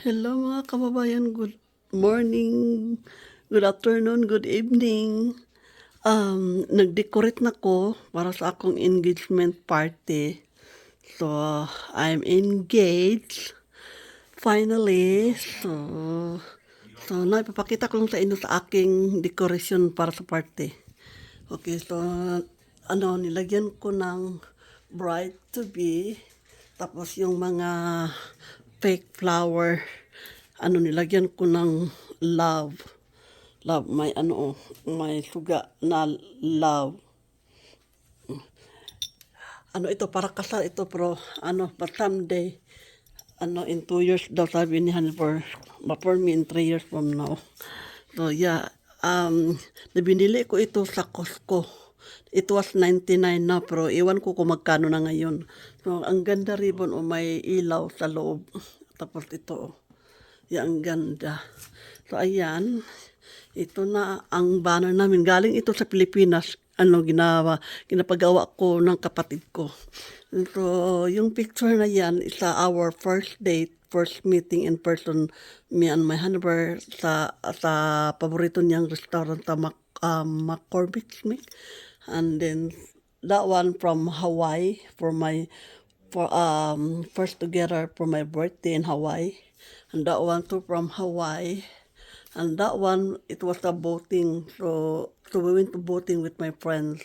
Hello mga kababayan, good morning, good afternoon, good evening. Nag-decorate na ko para sa akong engagement party. So, I'm engaged. Finally, naipapakita ko lang sa inyo sa aking decoration para sa party. Okay, so, nilagyan ko ng bride to be, tapos yung mga fake flower, nilagyan ko ng love. Love, may suga na love. Ito, para kasal ito, pero, but someday, in 2 years daw, sabi ni Honey, for me in 3 years from now. So, yeah, nabinili ko ito sa Costco. It was 99 na, pero iwan ko kung magkano na ngayon. So, ang ganda ribbon, may ilaw sa loob. Tapos ito, ang ganda. So, ayan, ito na ang banner namin. Galing ito sa Pilipinas. Ginapagawa ko ng kapatid ko. So, yung picture na yan is our first date, first meeting in person, me and my husband sa paborito niyang restaurant sa McCormick's. And then, that one from Hawaii for first together for my birthday in Hawaii. And that one too from Hawaii. And that one, it was a boating. So we went to boating with my friends.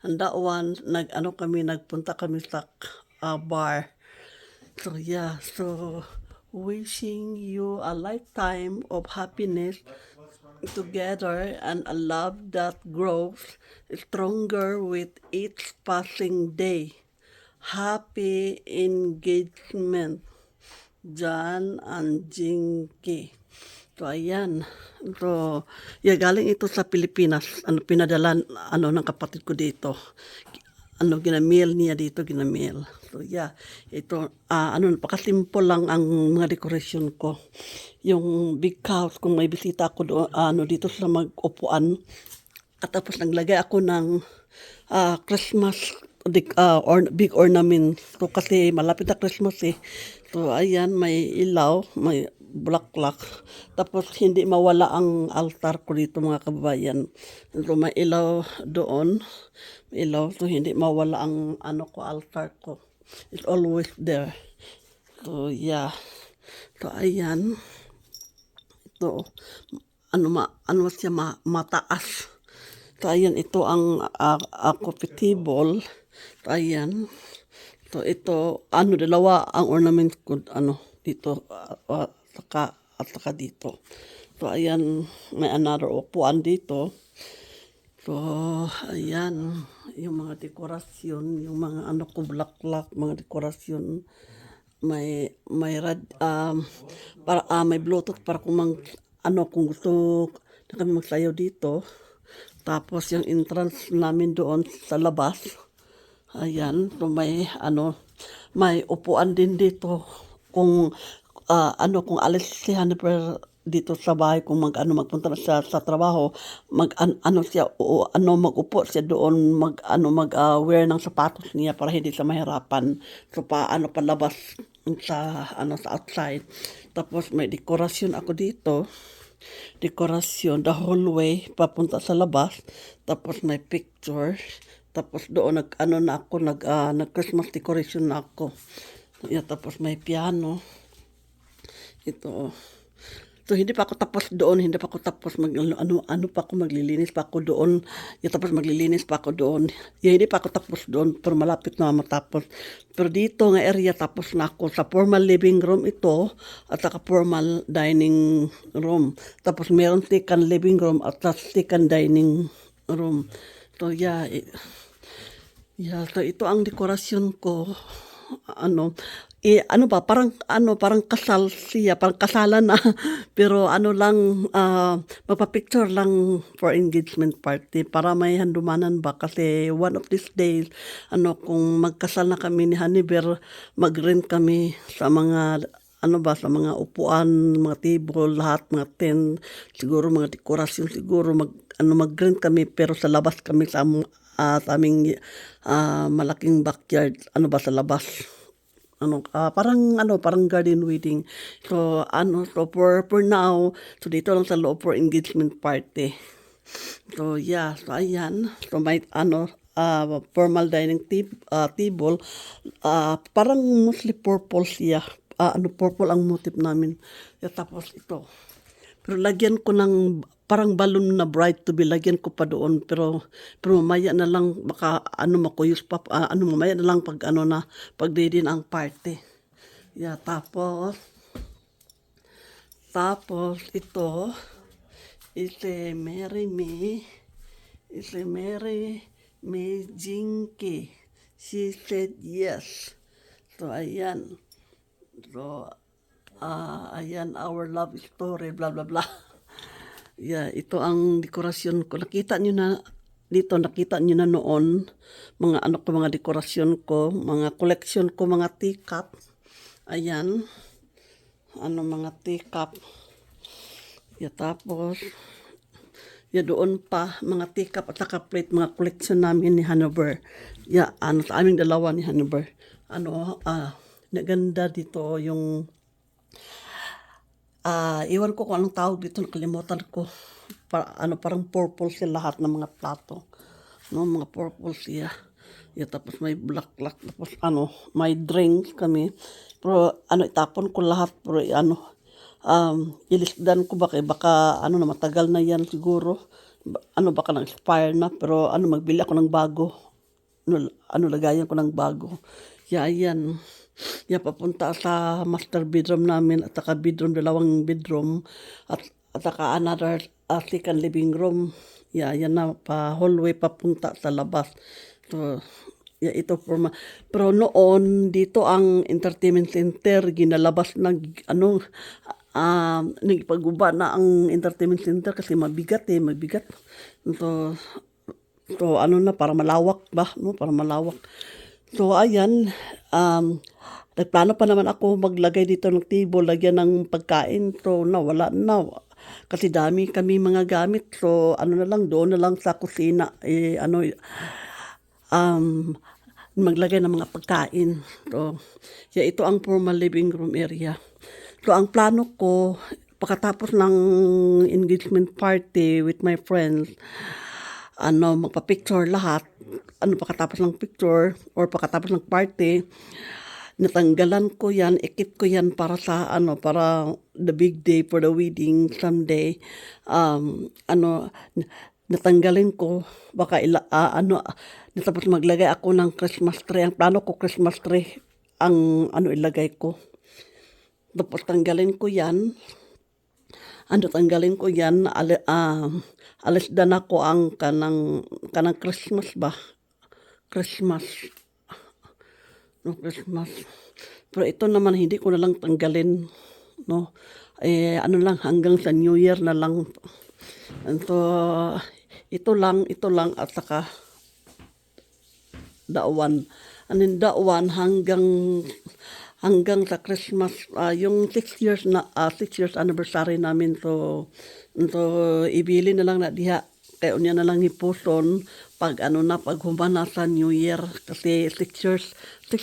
And that one, nagpunta kami sa bar. So yeah, so wishing you a lifetime of happiness together and a love that grows stronger with each passing day. Happy engagement, John and Jinky. So, ayan. So, galing ito sa Pilipinas. Pinadala, ng kapatid ko dito. Ginamail niya dito, ginamail. So, ito, napaka-simple lang ang mga decoration ko. Yung big house, kung may bisita ako dito sa mag-upuan. At tapos naglagay ako ng Christmas big ornament. So, kasi malapit na Christmas eh. So, ayan, may ilaw, may bulaklak. Tapos, hindi mawala ang altar ko dito mga kababayan. So, may ilaw doon. May ilaw. So, hindi mawala ang altar ko. It's always there. So, yeah. So, ayan. Ito, siya mataas. So, ayan, ito ang coffee table. So, ayan. So, ito, dalawa ang ornament ko, dito, saka dito. So, ayan, may another upuan dito. So, ayan, yung mga dekorasyon, yung mga bulaklak, mga dekorasyon. May may Bluetooth para kung gusto na kami magsayaw dito. Tapos yung entrance namin doon sa labas. Ayan, so may upuan din dito kung kung alis si Hannibal dito sa bahay, kung magpunta na siya sa trabaho, mag-upo siya doon, wear ng sapatos niya para hindi siya mahirapan. So palabas sa outside. Tapos may dekorasyon ako dito. Dekorasyon, the whole way papunta sa labas. Tapos may picture. Tapos doon nag-Christmas decoration na ako. Tapos may piano. Ito. So hindi pa ako tapos doon, hindi pa ako tapos maglilinis pa ako doon. Tapos maglilinis pa ako doon. Hindi pa ako tapos doon, pero malapit na matapos. Pero dito nga area tapos na ako sa formal living room ito at saka formal dining room. Tapos meron second living room at second dining room. So so ito ang dekorasyon ko. Parang kasal siya, parang kasalan na. Pero magpa-picture lang for engagement party para may handumanan ba. Kasi one of these days, kung magkasal na kami ni Hannibal, mag-rent kami sa mga sa mga upuan, mga table, lahat, mga tent, siguro mga dekorasyon, siguro mag-rent kami, pero sa labas kami sa aming malaking backyard, sa labas. parang garden wedding. So for now, so dito lang sa loob for engagement party. So so ayan. So may formal dining table, parang mostly purple siya. Purple ang motif namin. Tapos ito. Pero lagyan ko ng parang balloon na bright to be, lagyan ko pa doon. Pero mamaya na lang, baka makuyos pa, mamaya na lang pag pag ready na ang party. Tapos ito, marry me, Jinky. She said yes. So, ayan. So, ayan, our love story, blah, blah, blah. Ito ang dekorasyon ko. Nakita nyo na noon, mga dekorasyon ko, mga collection ko, mga teacup. Ayan. Mga teacup. Tapos, doon pa, mga teacup at saka plate, mga collection namin ni Hanover. Sa aming dalawa ni Hanover. Naganda dito yung, iwan ko kung anong tawag dito, nakalimutan ko. Parang purple siya lahat ng mga plato. Mga purple siya. Tapos may black, tapos may drinks kami. Pero itapon ko lahat, pero ilisdan ko baka matagal na yan siguro. Baka na-expire na, pero magbili ako ng bago. Lagayan ko ng bago. Ayan. Papunta sa master bedroom namin at saka dalawang bedroom at saka another second living room. Yan na, pa hallway papunta sa labas. So, ito pero noon dito ang entertainment center ginalabas ng nagpaguba na ang entertainment center kasi mabigat. So para malawak ba, para malawak. So ayan, nagplano pa naman ako maglagay dito ng table, lagyan ng pagkain. So wala na. Kasi dami kami mga gamit. So doon na lang sa kusina maglagay ng mga pagkain. So ito ang formal living room area. So ang plano ko pagkatapos ng engagement party with my friends, magpa-picture lahat. Pagkatapos ng picture or pagkatapos ng party, natanggalan ko yan, ikip ko yan para sa para the big day for the wedding someday. Natanggalin ko baka tapos maglagay ako ng Christmas tree. Ang plano ko Christmas tree ang ilagay ko. Tapos tanggalin ko yan. Alis dan ako ang kanang Christmas ba? Christmas. Pero ito naman hindi ko na lang tanggalin, no. Lang hanggang sa New Year na lang. So ito lang at saka dawan. Dawan hanggang sa Christmas, yung 6 years anniversary namin. So ibili na lang na diha kay unya na lang ipuson pag pag humana sa New Year kasi 6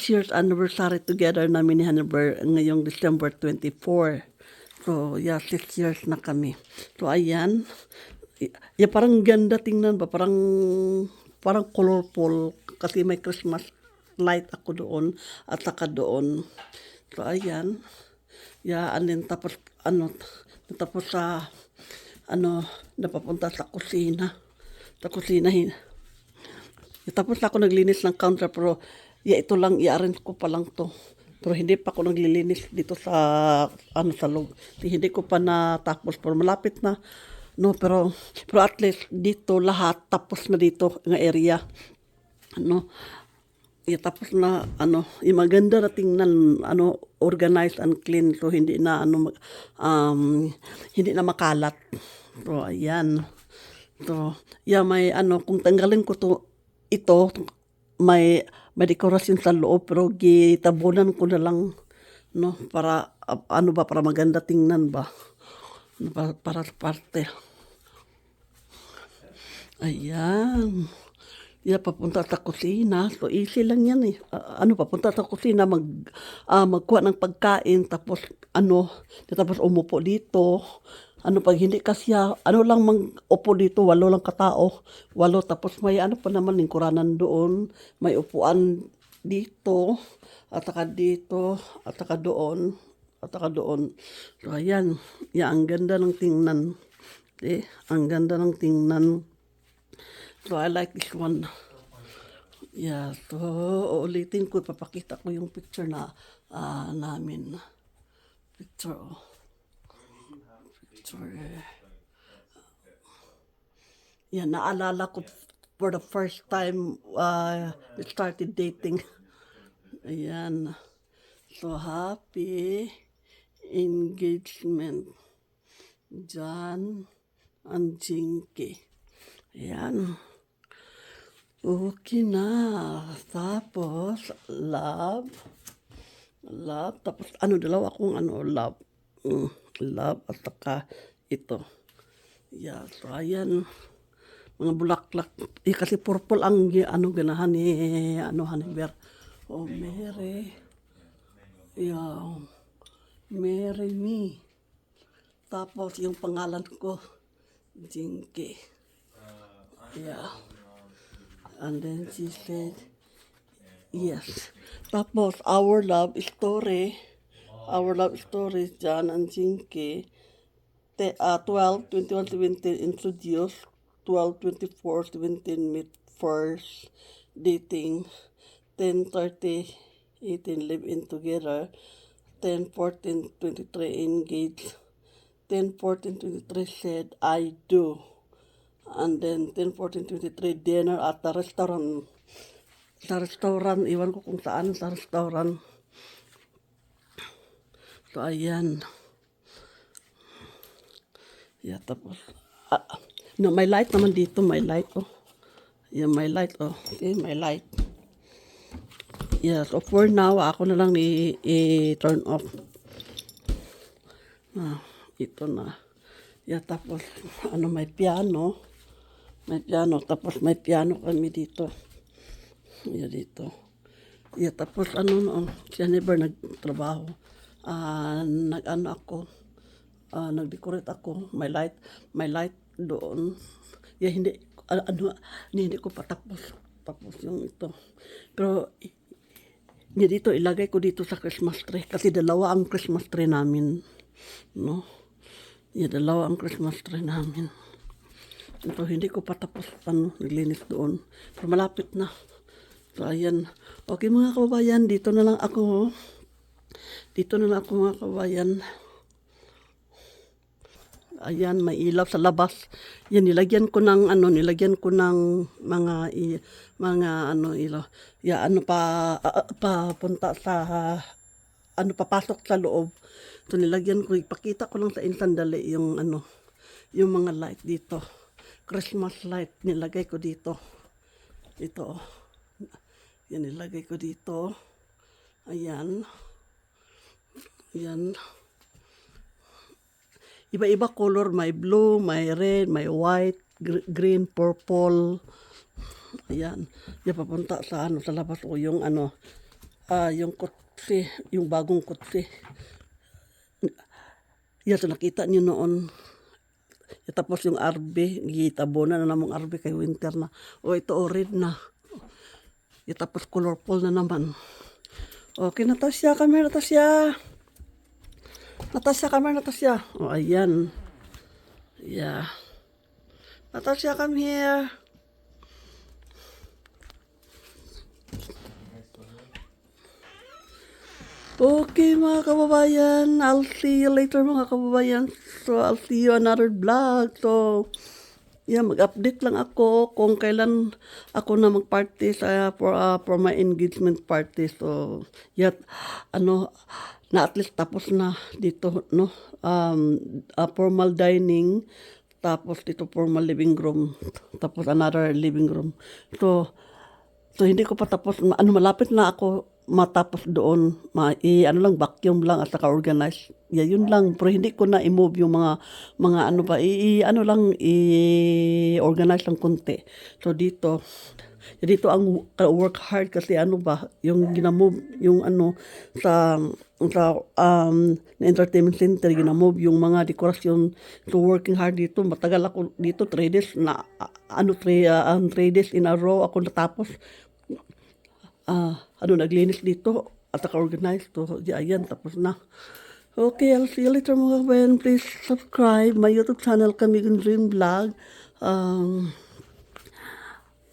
years anniversary together namin ni Hanover ngayong December 24. So 6 years na kami. So ayan. Parang ganda tingnan ba, parang colorful kasi may Christmas light ako doon at saka doon. So ayan. Tapos sa napapunta sa kusina. Tapos ako naglinis ng counter pero ito lang i-arrange ko pa lang to. Pero hindi pa ako naglilinis dito sa sa loob. Hindi ko pa natapos pero malapit na. No, pero at least dito lahat tapos na dito ng area. Tapos na yung maganda na tingnan, organized and clean. So hindi na hindi na makalat. So ayan. So may kung tanggalin ko ito may dekorasyon sa loob pero gitabunan ko na lang, no, para para maganda tingnan ba. Para sa parte. Ayan. papunta sa kusina. So, easy lang yan eh. Papunta sa kusina, magkuha ng pagkain, tapos tapos umupo dito. Pag hindi kasya, lang upo dito, 8 lang katao. 8, tapos may pa naman, lingkuranan doon. May upuan dito, at saka dito, at saka doon, at saka doon. So, ayan. Ang ganda ng tingnan. Ang ganda ng tingnan. So, I like this one. So, uulitin ko, papakita ko yung picture na namin. Picture. Naalala ko for the first time we started dating. Ayan. So, happy engagement. John and Jinky. Ayan. Okay na. Tapos, love. Tapos, dalawa akong love. Love at saka ito. So, ayan. Mga bulaklak. Kasi purple ang ganahan ni Haniber. Oh, Mary. Marry me. Tapos, yung pangalan ko, Jinky. And then she said, yes. Tapos, our love story, John and Jinky, 12-21-17 introduced, 12-24-17 meet first, dating, 10-30-18 live in together, 10-14-23 engaged, 10-14-23 said, I do. And then 10-14-23 dinner at the restaurant. Sa restaurant, iwan ko kung saan sa restaurant. So, ayan. Tapos. May light naman dito. May light, oh. May light, oh. Okay, may light. So for now, ako na lang i-turn off. Ito na. Tapos, may piano. Tapos may piano kami dito. Dito. Tapos siya never nagtrabaho. Nag-decorate ako. May light doon. Hindi ko patapos. Tapos yung ito. Pero, dito, ilagay ko dito sa Christmas tree. Kasi dalawa ang Christmas tree namin. No? Dalawa ang Christmas tree namin. Ito, hindi ko patapos naglinis doon. Pero malapit na. So, ayan. Okay mga kababayan, dito na lang ako mga kababayan. Ayan, may ilaw sa labas. Nilagyan ko ng mga ilaw. Papunta sa, papasok sa loob. So, nilagyan ko, ipakita ko lang sa sandali yung mga light dito. Christmas light, nilagay ko dito. Ito, nilagay ko dito. Ayan. Iba-iba color, may blue, may red, may white, green, purple. Ayan. Papunta sa sa labas ko yung yung kutsi, yung bagong kutsi. So nakita niyo noon. Tapos yung RB, gitabonan na namang RB kay winter na. Ito red na. Tapos colorful na naman. Okay, Natasha, come here, Natasha. Natasha, come here, Natasha. Ayan. Natasha, come here. Okay mga kababayan, I'll see you later mga kababayan. So I'll see you another vlog. So mag-update lang ako kung kailan ako na mag-party for my engagement party. So na at least tapos na dito, no? Formal dining, tapos dito formal living room, tapos another living room. So hindi ko pa tapos, malapit na ako matapos doon, vacuum lang at saka organize. Yun lang, pero hindi ko na i-move yung mga i-organize lang konti. So dito, Dito ang work hard kasi ano ba, yung ginamove, yung ano, na entertainment center, ginamove yung mga dekorasyon. So working hard dito, matagal ako dito, 3 days na, 3 days in a row ako natapos. Naglinis dito at naka-organize to. Di ayan, tapos na. Okay, I'll see you later mga kabayan. Please subscribe my YouTube channel, Kamigon Dream Vlog.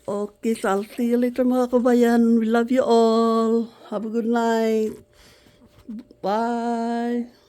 Okay, so I'll see you later mga kabayan. We love you all. Have a good night. Bye.